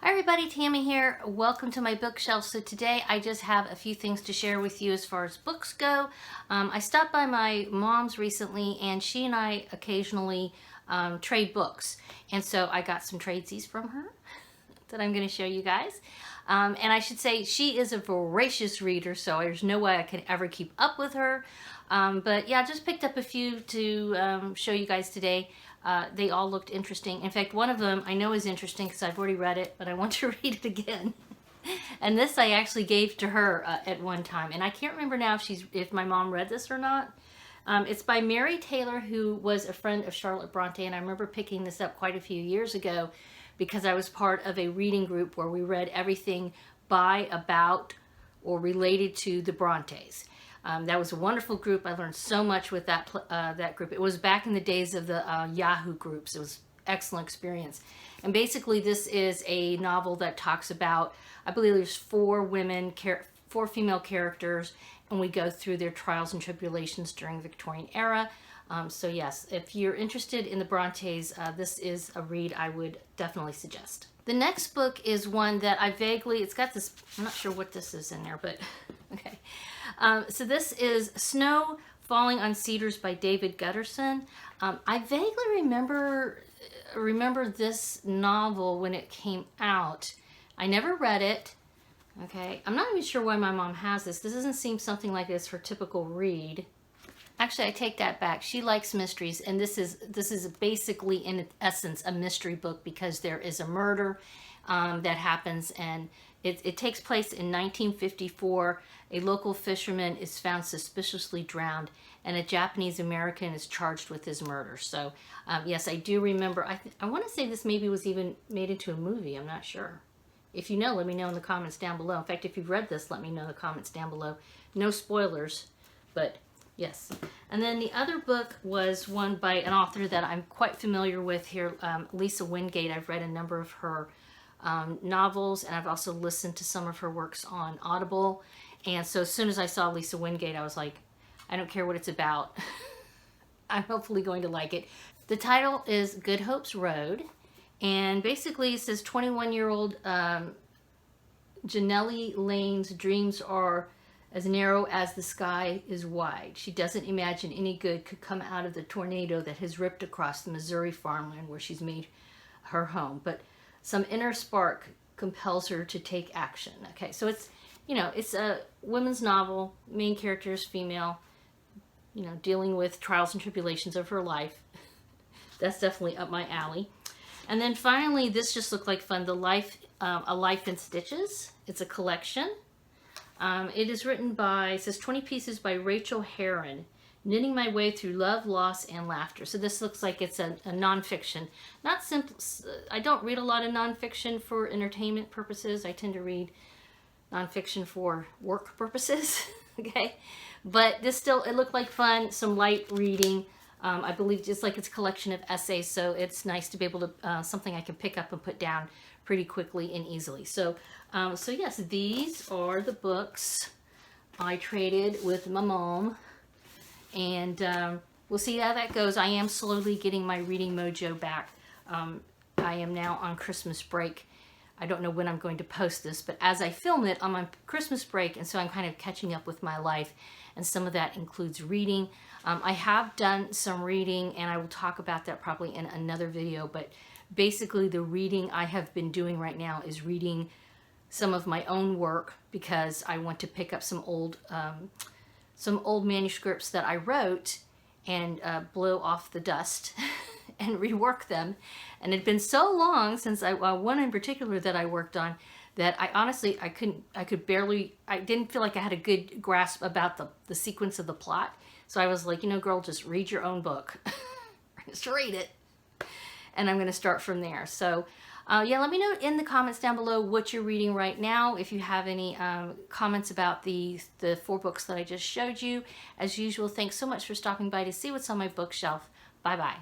Hi everybody, Tammy here. Welcome to my bookshelf. So today I just have a few things to share with you as far as books go. I stopped by my mom's recently and she and I occasionally trade books. And so I got some tradesies from her that I'm going to show you guys. And I should say she is a voracious reader, so there's no way I can ever keep up with her. But yeah, just picked up a few to show you guys today. They all looked interesting. In fact, one of them I know is interesting because I've already read it, but I want to read it again. And this I actually gave to her at one time. And I can't remember now if my mom read this or not. It's by Mary Taylor, who was a friend of Charlotte Bronte, and I remember picking this up quite a few years ago because I was part of a reading group where we read everything by, about, or related to the Brontes. That was a wonderful group. I learned so much with that group. It was back in the days of the Yahoo groups. It was an excellent experience. And basically this is a novel that talks about, I believe there's four female characters, and we go through their trials and tribulations during the Victorian era. So yes, if you're interested in the Brontes, this is a read I would definitely suggest. The next book is one that it's got this, I'm not sure what this is in there, but okay. So this is Snow Falling on Cedars by David Gutterson. I vaguely remember this novel when it came out. I never read it. Okay, I'm not even sure why my mom has this. This doesn't seem something like this for typical read. Actually, I take that back. She likes mysteries, and this is basically, in essence, a mystery book because there is a murder that happens, and it takes place in 1954. A local fisherman is found suspiciously drowned, and a Japanese American is charged with his murder. So, yes, I do remember. I want to say this maybe was even made into a movie. I'm not sure. If you know, let me know in the comments down below. In fact, if you've read this, let me know in the comments down below. No spoilers, but yes. And then the other book was one by an author that I'm quite familiar with here, Lisa Wingate. I've read a number of her novels, and I've also listened to some of her works on Audible. And so as soon as I saw Lisa Wingate, I was like, I don't care what it's about. I'm hopefully going to like it. The title is Good Hope's Road. And basically it says 21-year-old Janelle Lane's dreams are as narrow as the sky is wide. She doesn't imagine any good could come out of the tornado that has ripped across the Missouri farmland where she's made her home. But some inner spark compels her to take action. Okay, so it's, it's a women's novel. Main character is female, dealing with trials and tribulations of her life. That's definitely up my alley. And then finally, this just looked like fun. A Life in Stitches. It's a collection. It is written by, it says 20 pieces by Rachel Herron. Knitting my way through love, loss, and laughter. So this looks like it's a nonfiction. Not simple. I don't read a lot of nonfiction for entertainment purposes. I tend to read nonfiction for work purposes. Okay, but this still, it looked like fun. Some light reading. I believe just like it's a collection of essays, so it's nice to be able to, something I can pick up and put down pretty quickly and easily. So, so yes, these are the books I traded with my mom, and we'll see how that goes. I am slowly getting my reading mojo back. I am now on Christmas break. I don't know when I'm going to post this, but as I film it, I'm on Christmas break, and so I'm kind of catching up with my life, and some of that includes reading. I have done some reading, and I will talk about that probably in another video, but basically the reading I have been doing right now is reading some of my own work because I want to pick up some old manuscripts that I wrote and blow off the dust and rework them. And it had been so long since one in particular that I worked on that I honestly, I didn't feel like I had a good grasp about the sequence of the plot. So I was like, girl, just read your own book. Just read it. And I'm going to start from there. So yeah, let me know in the comments down below what you're reading right now. If you have any comments about the 4 books that I just showed you. As usual, thanks so much for stopping by to see what's on my bookshelf. Bye-bye.